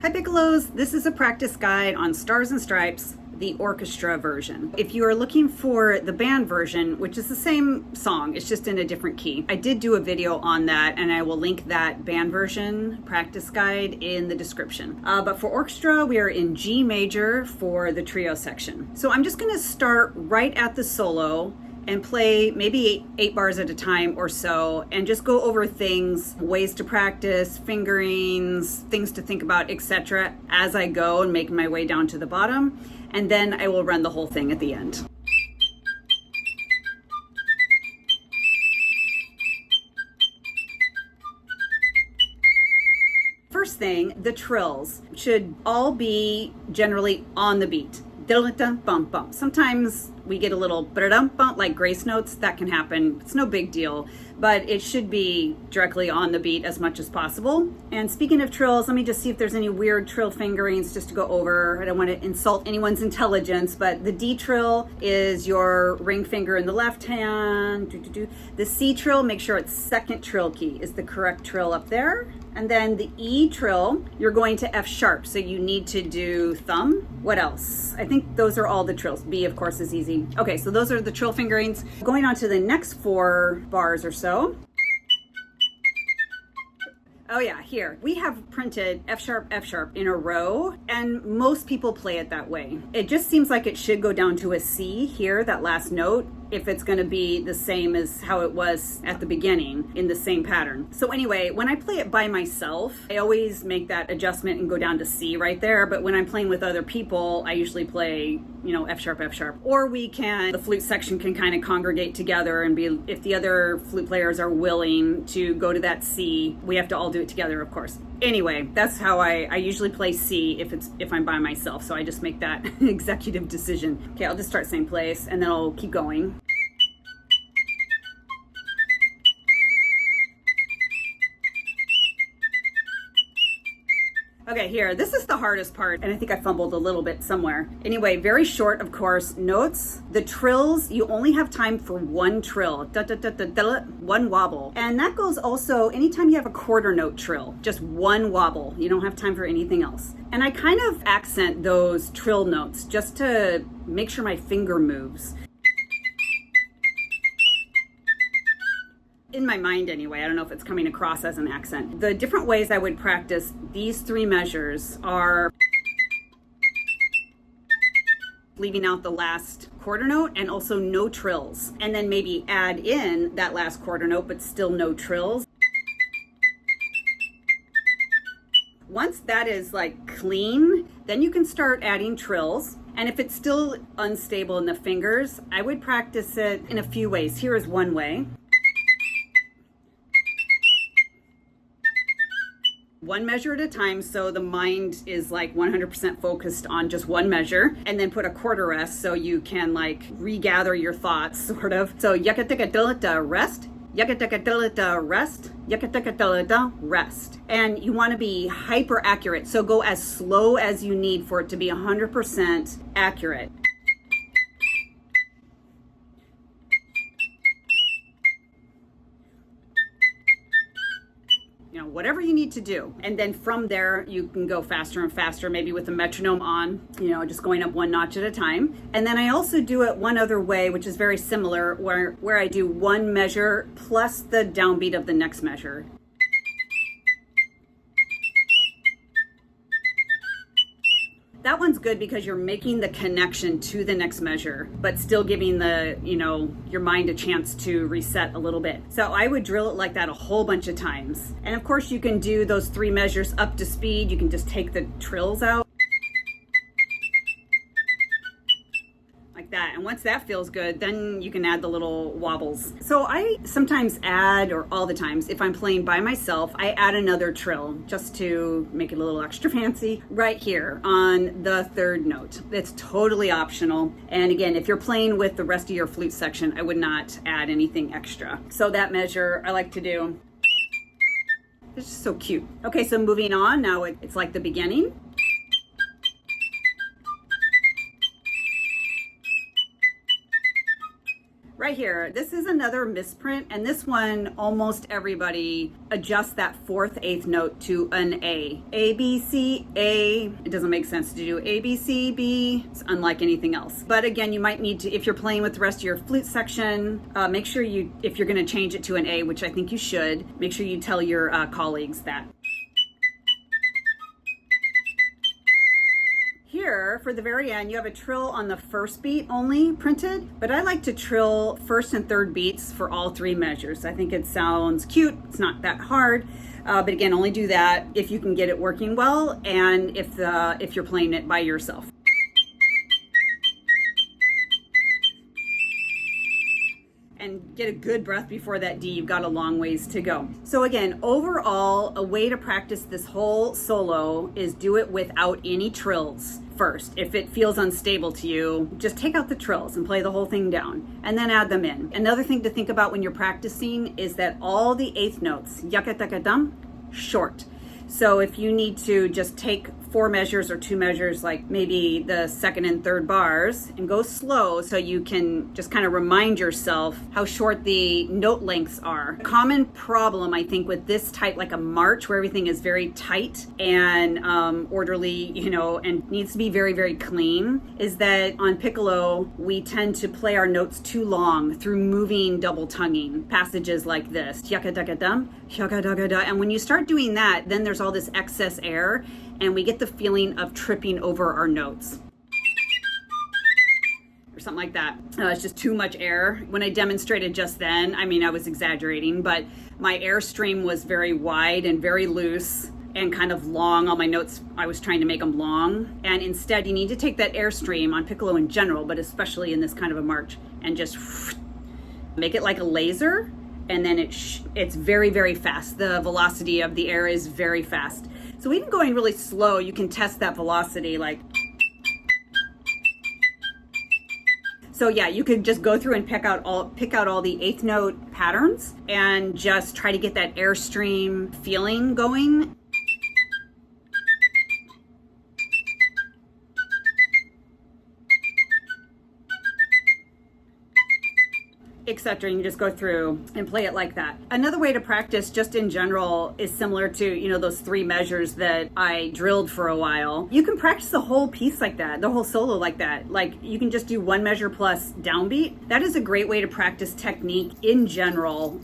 Hi Piccolos, this is a practice guide on Stars and Stripes, the orchestra version. If you are looking for the band version, which is the same song, it's just in a different key, I did do a video on that and I will link that band version practice guide in the description. But for orchestra, we are in G major for the trio section. So I'm just gonna start right at the solo and play maybe eight bars at a time or so, and just go over things, ways to practice, fingerings, things to think about, etc. as I go and make my way down to the bottom, and then I will run the whole thing at the end. First thing, the trills should all be generally on the beat. Bump bump. Sometimes we get a little bump like grace notes. That can happen. It's no big deal, but it should be directly on the beat as much as possible. And speaking of trills, let me just see if there's any weird trill fingerings just to go over. I don't want to insult anyone's intelligence, but the D trill is your ring finger in the left hand. The C trill, make sure it's second trill key is the correct trill up there. And then the E trill, you're going to F sharp, so you need to do thumb. What else? I think those are all the trills. B, of course, is easy. Okay, so those are the trill fingerings. Going on to the next 4 bars or so. Oh yeah, here. We have printed F sharp in a row, and most people play it that way. It just seems like it should go down to a C here, that last note, if it's gonna be the same as how it was at the beginning in the same pattern. So anyway, when I play it by myself, I always make that adjustment and go down to C right there, but when I'm playing with other people, I usually play, F sharp. Or the flute section can kind of congregate together and be, if the other flute players are willing to go to that C, we have to all do it together, of course. Anyway, that's how I usually play C if I'm by myself, so I just make that executive decision. Okay, I'll just start same place and then I'll keep going. Okay, here, this is the hardest part, and I think I fumbled a little bit somewhere. Anyway, very short, of course, notes. The trills, you only have time for one trill, one wobble. And that goes also anytime you have a quarter note trill, just one wobble. You don't have time for anything else. And I kind of accent those trill notes just to make sure my finger moves. In my mind anyway, I don't know if it's coming across as an accent. The different ways I would practice these 3 measures are leaving out the last quarter note and also no trills. And then maybe add in that last quarter note, but still no trills. Once that is like clean, then you can start adding trills. And if it's still unstable in the fingers, I would practice it in a few ways. Here is one way. One measure at a time, so the mind is like 100% focused on just one measure, and then put a quarter rest so you can like regather your thoughts, sort of. So yakataka rest, yakataka rest, yakataka rest. And you want to be hyper accurate, so go as slow as you need for it to be 100% accurate. Whatever you need to do. And then from there, you can go faster and faster, maybe with the metronome on, just going up 1 notch at a time. And then I also do it one other way, which is very similar, where I do 1 measure plus the downbeat of the next measure. That one's good because you're making the connection to the next measure, but still giving your mind a chance to reset a little bit. So I would drill it like that a whole bunch of times. And of course you can do those 3 measures up to speed. You can just take the trills out. That. And once that feels good, then you can add the little wobbles. So I sometimes add, or all the times, if I'm playing by myself, I add another trill just to make it a little extra fancy right here on the 3rd note. It's totally optional. And again, if you're playing with the rest of your flute section, I would not add anything extra. So that measure I like to do. It's just so cute. Okay, so moving on, now it's like the beginning. Right here, this is another misprint, and this one, almost everybody adjusts that fourth eighth note to an A. A, B, C, A. It doesn't make sense to do A, B, C, B. It's unlike anything else. But again, you might need to, if you're playing with the rest of your flute section, make sure you, if you're gonna change it to an A, which I think you should, make sure you tell your colleagues that. Here, for the very end, you have a trill on the first beat only printed, but I like to trill first and third beats for all three measures. I think it sounds cute. It's not that hard, but again, only do that if you can get it working well and if you're playing it by yourself. And get a good breath before that D. You've got a long ways to go. So again, overall, a way to practice this whole solo is do it without any trills first. If it feels unstable to you, just take out the trills and play the whole thing down and then add them in. Another thing to think about when you're practicing is that all the eighth notes, yakataka-dum, short. So if you need to just take 4 measures or 2 measures, like maybe the second and third bars, and go slow so you can just kind of remind yourself how short the note lengths are. A common problem, I think, with this type, like a march where everything is very tight and orderly, you know, and needs to be very, very clean, is that on piccolo, we tend to play our notes too long through moving double tonguing passages like this. And when you start doing that, then there's all this excess air, and we get the feeling of tripping over our notes or something like that. It's just too much air. When I demonstrated just then, I mean, I was exaggerating, but my airstream was very wide and very loose and kind of long. All my notes, I was trying to make them long. And instead, you need to take that airstream on piccolo in general, but especially in this kind of a march, and just make it like a laser. And then it's very, very fast. The velocity of the air is very fast. So even going really slow, you can test that velocity, like. So yeah, you could just go through and pick out all the eighth note patterns and just try to get that airstream feeling going. Etc. You can just go through and play it like that. Another way to practice just in general is similar to, you know, those 3 measures that I drilled for a while. You can practice the whole piece like that, the whole solo like that. Like you can just do 1 measure plus downbeat. That is a great way to practice technique in general.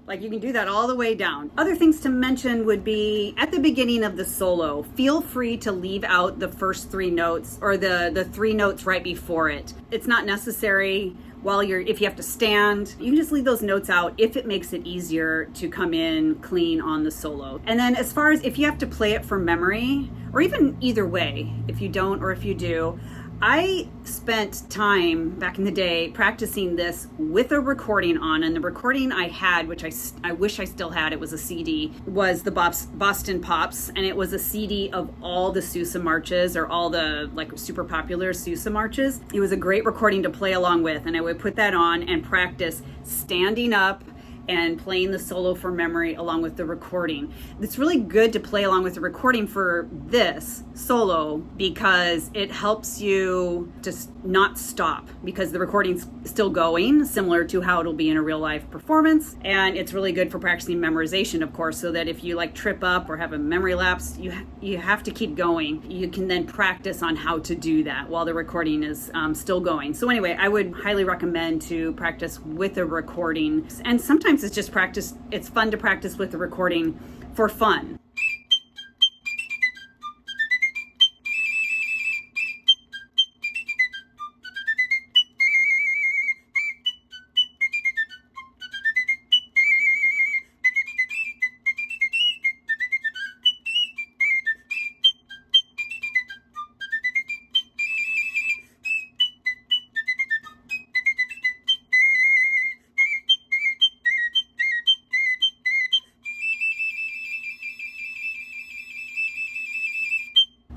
Like you can do that all the way down. Other things to mention would be at the beginning of the solo, feel free to leave out the first 3 notes or the 3 notes right before it. It's not necessary if you have to stand, you can just leave those notes out if it makes it easier to come in clean on the solo. And then as far as if you have to play it from memory, or even either way, if you don't or if you do, I spent time back in the day practicing this with a recording on, and the recording I had, which I wish I still had, it was a CD, was the Boston Pops, and it was a CD of all the Sousa marches, or all the like super popular Sousa marches. It was a great recording to play along with, and I would put that on and practice standing up and playing the solo from memory along with the recording. It's really good to play along with the recording for this solo because it helps you just not stop, because the recording's still going, similar to how it'll be in a real life performance. And it's really good for practicing memorization, of course, so that if you like trip up or have a memory lapse, you have to keep going. You can then practice on how to do that while the recording is still going. So anyway, I would highly recommend to practice with a recording. And sometimes it's just practice. It's fun to practice with the recording for fun.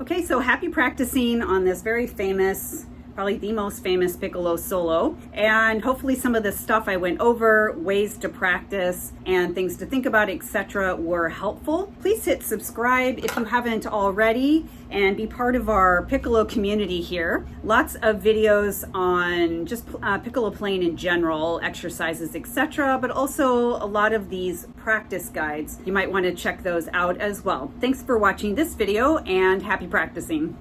Okay, so happy practicing on this very famous probably the most famous piccolo solo. And hopefully some of the stuff I went over, ways to practice and things to think about, etc., were helpful. Please hit subscribe if you haven't already and be part of our piccolo community here. Lots of videos on just piccolo playing in general, exercises, etc., but also a lot of these practice guides. You might want to check those out as well. Thanks for watching this video and happy practicing.